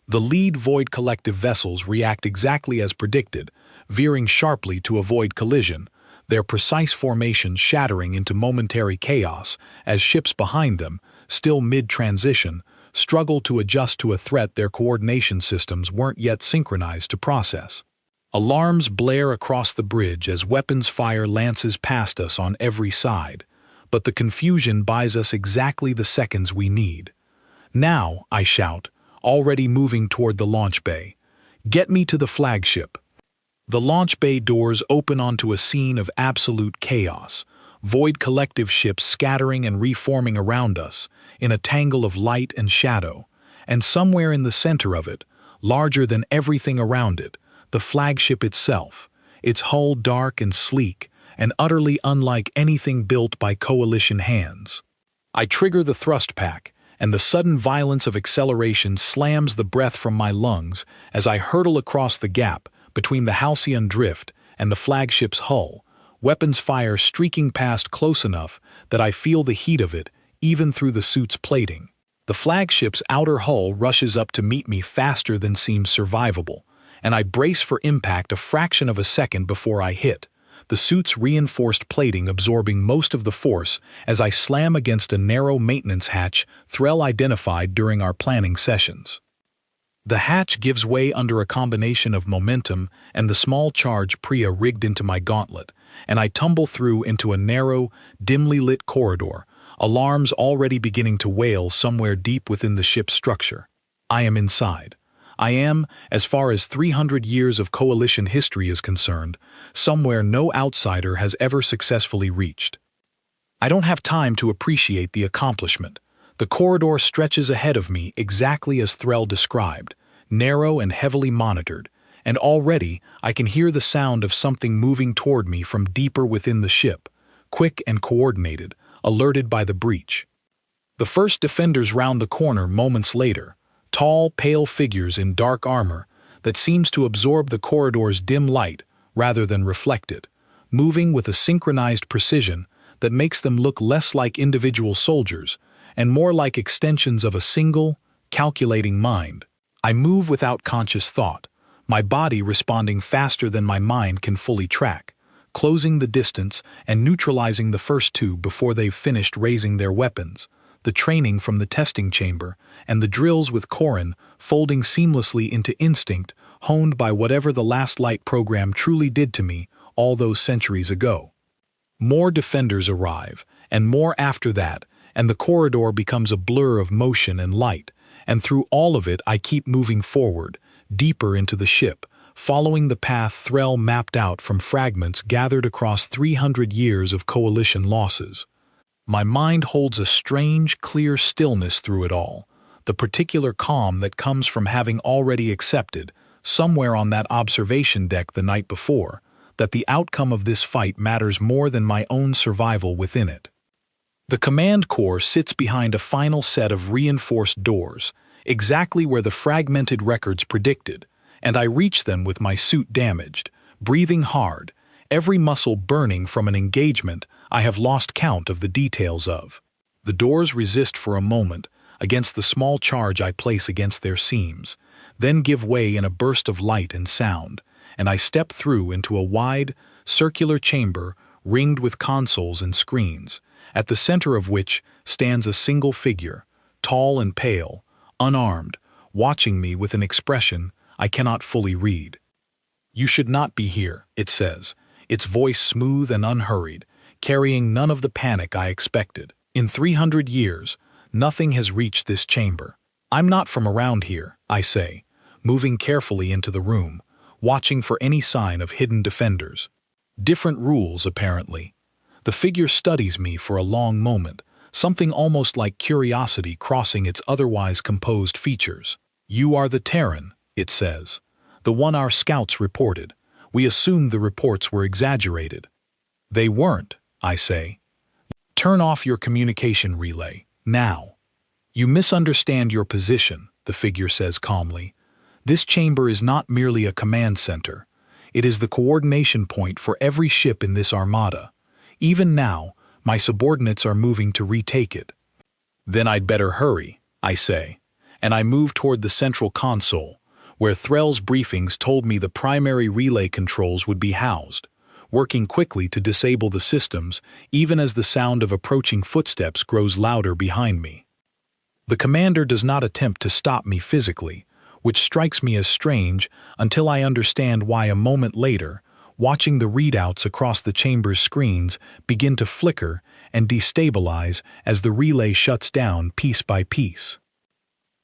The lead Void Collective vessels react exactly as predicted, veering sharply to avoid collision, their precise formation shattering into momentary chaos as ships behind them, still mid-transition, struggle to adjust to a threat their coordination systems weren't yet synchronized to process. Alarms blare across the bridge as weapons fire lances past us on every side, but the confusion buys us exactly the seconds we need. "Now," I shout, already moving toward the launch bay. "Get me to the flagship." The launch bay doors open onto a scene of absolute chaos, void collective ships scattering and reforming around us, in a tangle of light and shadow, and somewhere in the center of it, larger than everything around it, the flagship itself, its hull dark and sleek, and utterly unlike anything built by coalition hands. I trigger the thrust pack, and the sudden violence of acceleration slams the breath from my lungs as I hurtle across the gap between the halcyon drift and the flagship's hull, weapons fire streaking past close enough that I feel the heat of it even through the suit's plating. The flagship's outer hull rushes up to meet me faster than seems survivable, and I brace for impact a fraction of a second before I hit, the suit's reinforced plating absorbing most of the force as I slam against a narrow maintenance hatch Threll identified during our planning sessions. The hatch gives way under a combination of momentum and the small charge Priya rigged into my gauntlet, and I tumble through into a narrow, dimly lit corridor, alarms already beginning to wail somewhere deep within the ship's structure. I am inside. I am, as far as 300 years of coalition history is concerned, somewhere no outsider has ever successfully reached. I don't have time to appreciate the accomplishment. The corridor stretches ahead of me exactly as Threll described, narrow and heavily monitored, and already I can hear the sound of something moving toward me from deeper within the ship, quick and coordinated, alerted by the breach. The first defenders round the corner moments later, tall, pale figures in dark armor that seems to absorb the corridor's dim light rather than reflect it, moving with a synchronized precision that makes them look less like individual soldiers and more like extensions of a single, calculating mind. I move without conscious thought, my body responding faster than my mind can fully track, closing the distance and neutralizing the first two before they've finished raising their weapons, the training from the testing chamber, and the drills with Corin folding seamlessly into instinct honed by whatever the Last Light program truly did to me all those centuries ago. More defenders arrive, and more after that, and the corridor becomes a blur of motion and light, and through all of it I keep moving forward, deeper into the ship, following the path Threll mapped out from fragments gathered across 300 years of coalition losses. My mind holds a strange, clear stillness through it all, the particular calm that comes from having already accepted, somewhere on that observation deck the night before, that the outcome of this fight matters more than my own survival within it. The command core sits behind a final set of reinforced doors, exactly where the fragmented records predicted, and I reach them with my suit damaged, breathing hard, every muscle burning from an engagement I have lost count of the details of. The doors resist for a moment against the small charge I place against their seams, then give way in a burst of light and sound, and I step through into a wide, circular chamber ringed with consoles and screens, at the center of which stands a single figure, tall and pale, unarmed, watching me with an expression I cannot fully read. "You should not be here," it says, its voice smooth and unhurried, carrying none of the panic I expected. "In 300 years, nothing has reached this chamber." "I'm not from around here," I say, moving carefully into the room, watching for any sign of hidden defenders. Different rules, apparently. The figure studies me for a long moment, something almost like curiosity crossing its otherwise composed features. "You are the Terran," it says. "The one our scouts reported. We assumed the reports were exaggerated." "They weren't," I say. "Turn off your communication relay, now." "You misunderstand your position," the figure says calmly. "This chamber is not merely a command center. It is the coordination point for every ship in this armada. Even now, my subordinates are moving to retake it." "Then I'd better hurry," I say, and I move toward the central console, where Threll's briefings told me the primary relay controls would be housed, working quickly to disable the systems even as the sound of approaching footsteps grows louder behind me. The commander does not attempt to stop me physically, which strikes me as strange until I understand why a moment later, watching the readouts across the chamber's screens begin to flicker and destabilize as the relay shuts down piece by piece.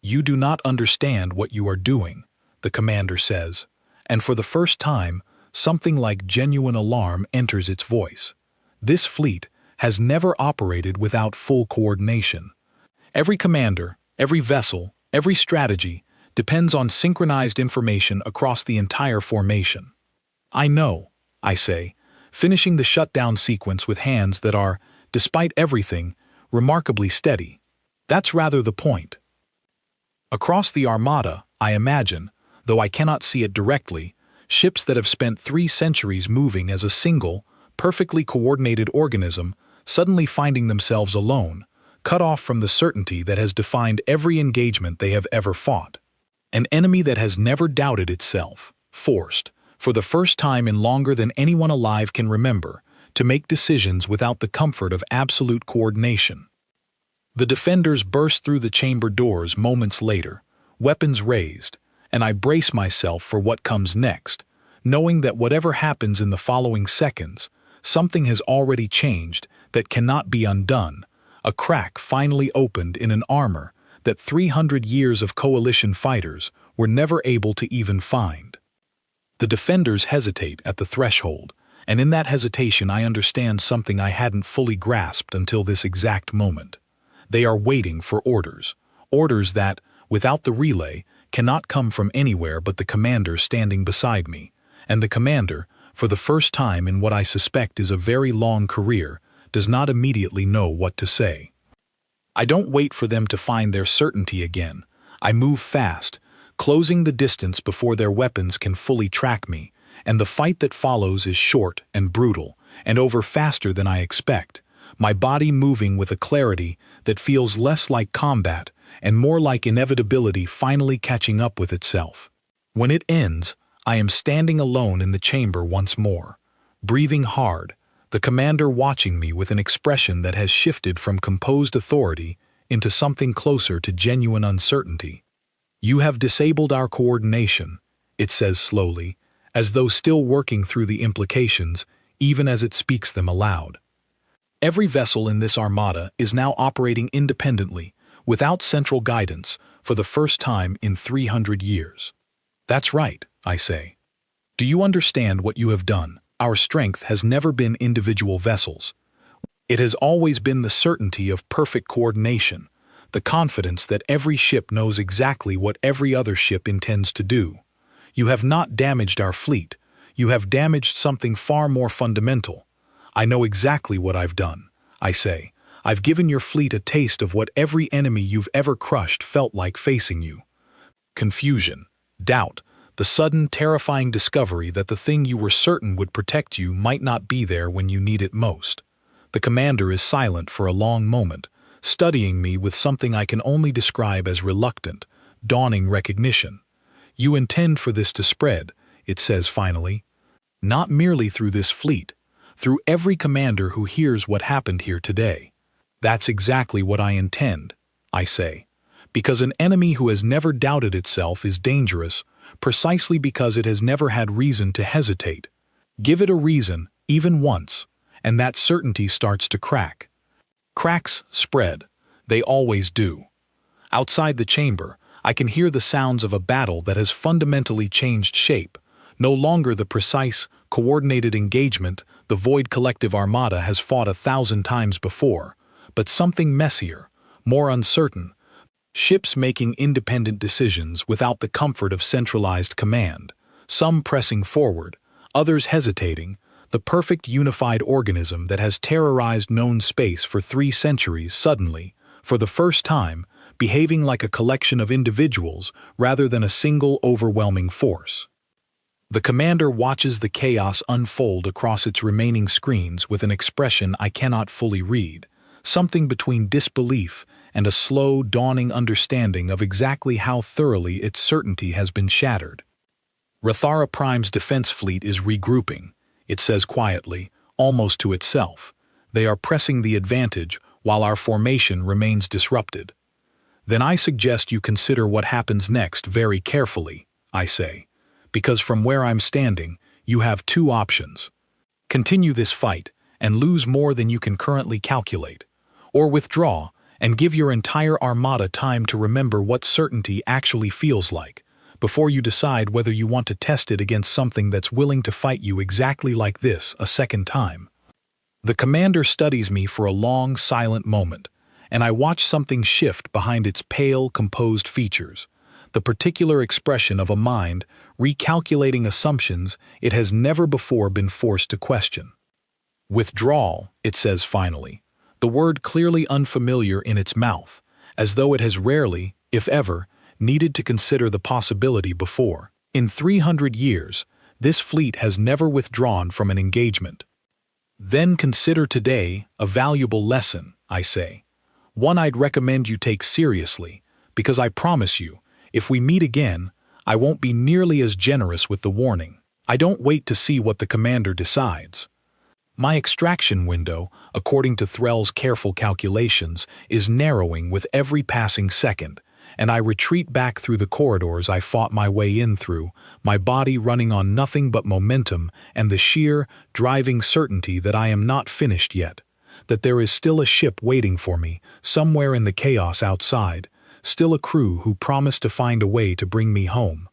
"You do not understand what you are doing," the commander says, and for the first time, something like genuine alarm enters its voice. This fleet has never operated without full coordination. Every commander, every vessel, every strategy depends on synchronized information across the entire formation. "I know," I say, finishing the shutdown sequence with hands that are, despite everything, remarkably steady. That's rather the point. Across the Armada, I imagine, though I cannot see it directly, ships that have spent 3 centuries moving as a single, perfectly coordinated organism suddenly finding themselves alone, cut off from the certainty that has defined every engagement they have ever fought. An enemy that has never doubted itself, forced, for the first time in longer than anyone alive can remember, to make decisions without the comfort of absolute coordination. The defenders burst through the chamber doors moments later, weapons raised, and I brace myself for what comes next, knowing that whatever happens in the following seconds, something has already changed that cannot be undone. A crack finally opened in an armor that 300 years of coalition fighters were never able to even find. The defenders hesitate at the threshold, and in that hesitation I understand something I hadn't fully grasped until this exact moment. They are waiting for orders. Orders that, without the relay, cannot come from anywhere but the commander standing beside me, and the commander, for the first time in what I suspect is a very long career, does not immediately know what to say. I don't wait for them to find their certainty again. I move fast, closing the distance before their weapons can fully track me, and the fight that follows is short and brutal, and over faster than I expect, my body moving with a clarity that feels less like combat and more like inevitability finally catching up with itself. When it ends, I am standing alone in the chamber once more, breathing hard, the commander watching me with an expression that has shifted from composed authority into something closer to genuine uncertainty. "You have disabled our coordination," it says slowly, as though still working through the implications, even as it speaks them aloud. Every vessel in this armada is now operating independently, without central guidance, for the first time in 300 years. "That's right," I say. "Do you understand what you have done? Our strength has never been individual vessels. It has always been the certainty of perfect coordination, the confidence that every ship knows exactly what every other ship intends to do. You have not damaged our fleet. You have damaged something far more fundamental. I know exactly what I've done," I say. "I've given your fleet a taste of what every enemy you've ever crushed felt like facing you. Confusion, doubt, the sudden terrifying discovery that the thing you were certain would protect you might not be there when you need it most." The commander is silent for a long moment, studying me with something I can only describe as reluctant, dawning recognition. "You intend for this to spread," it says finally. "Not merely through this fleet, through every commander who hears what happened here today." "That's exactly what I intend," I say, "because an enemy who has never doubted itself is dangerous, precisely because it has never had reason to hesitate. Give it a reason, even once, and that certainty starts to crack. Cracks spread. They always do. Outside the chamber, I can hear the sounds of a battle that has fundamentally changed shape. No longer the precise, coordinated engagement the Void Collective Armada has fought 1,000 times before, but something messier, more uncertain. Ships making independent decisions without the comfort of centralized command, some pressing forward, others hesitating, the perfect unified organism that has terrorized known space for 3 centuries suddenly, for the first time, behaving like a collection of individuals rather than a single overwhelming force. The commander watches the chaos unfold across its remaining screens with an expression I cannot fully read, something between disbelief and a slow, dawning understanding of exactly how thoroughly its certainty has been shattered. "Rathara Prime's defense fleet is regrouping," it says quietly, almost to itself. "They are pressing the advantage while our formation remains disrupted." Then I suggest you consider what happens next very carefully, I say, because from where I'm standing, you have two options. Continue this fight and lose more than you can currently calculate, or withdraw and give your entire armada time to remember what certainty actually feels like, before you decide whether you want to test it against something that's willing to fight you exactly like this a second time. The commander studies me for a long, silent moment, and I watch something shift behind its pale, composed features, the particular expression of a mind recalculating assumptions it has never before been forced to question. Withdrawal, it says finally, the word clearly unfamiliar in its mouth, as though it has rarely, if ever, needed to consider the possibility before. In 300 years, this fleet has never withdrawn from an engagement. Then consider today a valuable lesson, I say. One I'd recommend you take seriously, because I promise you, if we meet again, I won't be nearly as generous with the warning. I don't wait to see what the commander decides. My extraction window, according to Threll's careful calculations, is narrowing with every passing second, and I retreat back through the corridors I fought my way in through, my body running on nothing but momentum and the sheer, driving certainty that I am not finished yet, that there is still a ship waiting for me, somewhere in the chaos outside, still a crew who promised to find a way to bring me home.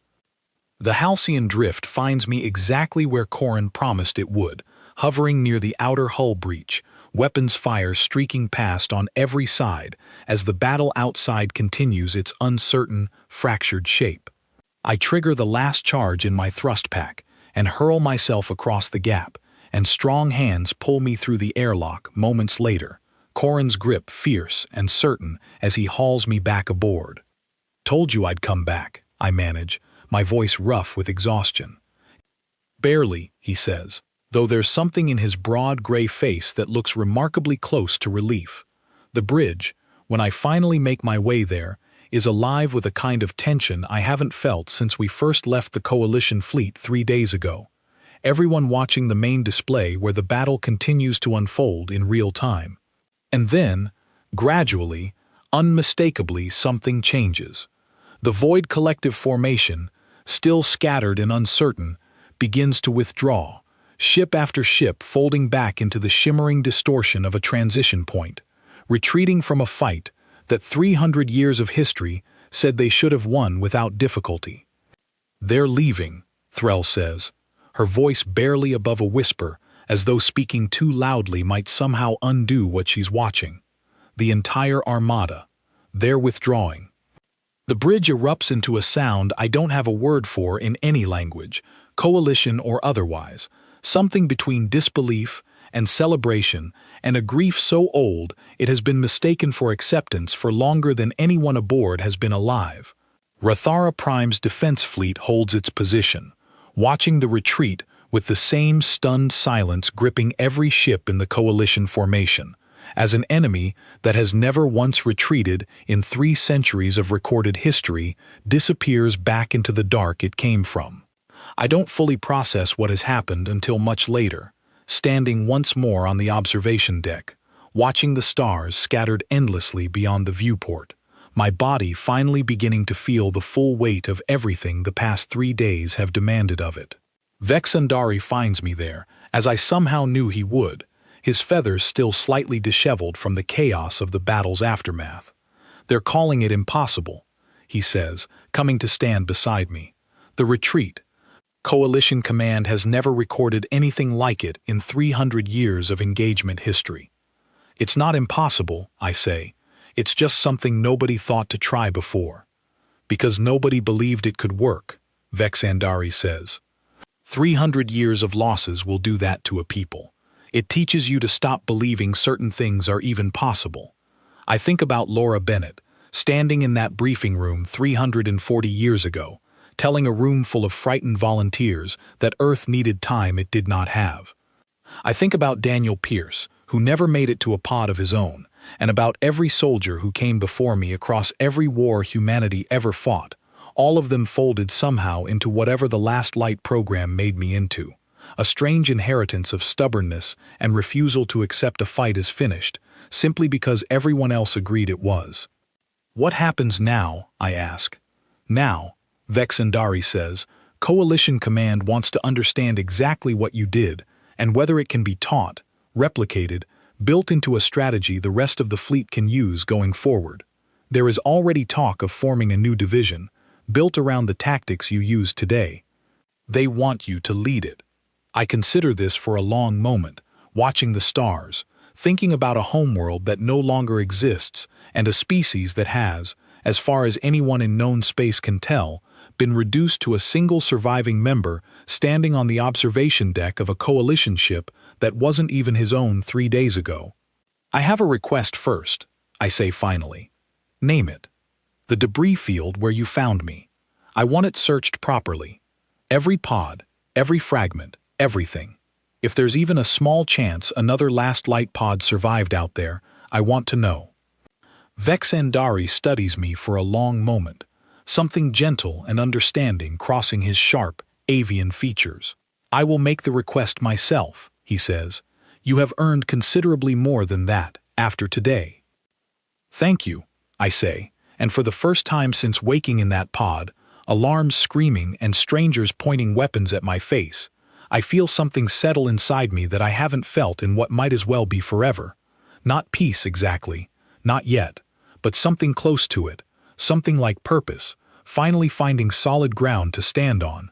The Halcyon drift finds me exactly where Corrin promised it would, hovering near the outer hull breach, weapons fire streaking past on every side as the battle outside continues its uncertain, fractured shape. I trigger the last charge in my thrust pack and hurl myself across the gap, and strong hands pull me through the airlock moments later, Corrin's grip fierce and certain as he hauls me back aboard. "Told you I'd come back," I manage, my voice rough with exhaustion. "Barely," he says, though there's something in his broad gray face that looks remarkably close to relief. The bridge, when I finally make my way there, is alive with a kind of tension I haven't felt since we first left the Coalition fleet 3 days ago. Everyone watching the main display where the battle continues to unfold in real time. And then, gradually, unmistakably, something changes. The Void Collective formation, still scattered and uncertain, begins to withdraw, ship after ship folding back into the shimmering distortion of a transition point, retreating from a fight that 300 years of history said they should have won without difficulty. "They're leaving," Threll says, her voice barely above a whisper, as though speaking too loudly might somehow undo what she's watching. "The entire armada. They're withdrawing." The bridge erupts into a sound I don't have a word for in any language, coalition or otherwise, something between disbelief and celebration, and a grief so old it has been mistaken for acceptance for longer than anyone aboard has been alive. Rathara Prime's defense fleet holds its position, watching the retreat with the same stunned silence gripping every ship in the Coalition formation, as an enemy that has never once retreated in 3 centuries of recorded history disappears back into the dark it came from. I don't fully process what has happened until much later, standing once more on the observation deck, watching the stars scattered endlessly beyond the viewport, my body finally beginning to feel the full weight of everything the past 3 days have demanded of it. Vexandari finds me there, as I somehow knew he would, his feathers still slightly disheveled from the chaos of the battle's aftermath. "They're calling it impossible," he says, coming to stand beside me. "The retreat. Coalition Command has never recorded anything like it in 300 years of engagement history." "It's not impossible," I say. "It's just something nobody thought to try before." "Because nobody believed it could work," Vexandari says. 300 years of losses will do that to a people. It teaches you to stop believing certain things are even possible. I think about Laura Bennett, standing in that briefing room 340 years ago, telling a room full of frightened volunteers that Earth needed time it did not have. I think about Daniel Pierce, who never made it to a pod of his own, and about every soldier who came before me across every war humanity ever fought, all of them folded somehow into whatever the Last Light program made me into. A strange inheritance of stubbornness and refusal to accept a fight as finished, simply because everyone else agreed it was. What happens now, I ask. Now, Vexandari says, Coalition Command wants to understand exactly what you did, and whether it can be taught, replicated, built into a strategy the rest of the fleet can use going forward. There is already talk of forming a new division, built around the tactics you use today. They want you to lead it. I consider this for a long moment, watching the stars, thinking about a homeworld that no longer exists and a species that has, as far as anyone in known space can tell, been reduced to a single surviving member standing on the observation deck of a coalition ship that wasn't even his own 3 days ago. I have a request first, I say finally. Name it. The debris field where you found me. I want it searched properly. Every pod, every fragment, everything. If there's even a small chance another last light pod survived out there, I want to know. Vexandari studies me for a long moment, something gentle and understanding crossing his sharp, avian features. I will make the request myself, he says. You have earned considerably more than that, after today. Thank you, I say, and for the first time since waking in that pod, alarms screaming and strangers pointing weapons at my face, I feel something settle inside me that I haven't felt in what might as well be forever. Not peace exactly, not yet, but something close to it, something like purpose, finally finding solid ground to stand on.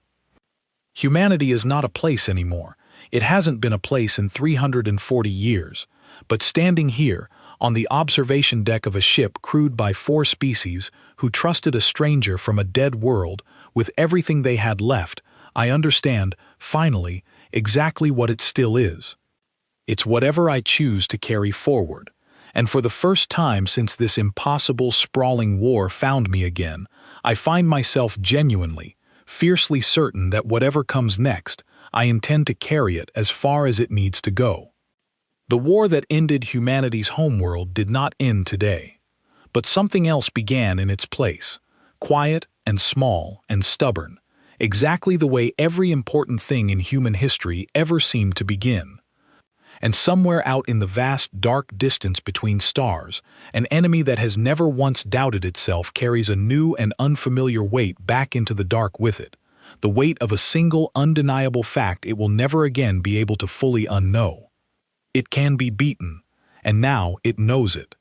Humanity is not a place anymore. It hasn't been a place in 340 years, but standing here, on the observation deck of a ship crewed by 4 species who trusted a stranger from a dead world with everything they had left, I understand, finally, exactly what it still is. It's whatever I choose to carry forward, and for the first time since this impossible, sprawling war found me again, I find myself genuinely, fiercely certain that whatever comes next, I intend to carry it as far as it needs to go. The war that ended humanity's homeworld did not end today, but something else began in its place, quiet and small and stubborn, exactly the way every important thing in human history ever seemed to begin. And somewhere out in the vast dark distance between stars, an enemy that has never once doubted itself carries a new and unfamiliar weight back into the dark with it, the weight of a single undeniable fact it will never again be able to fully unknow. It can be beaten, and now it knows it.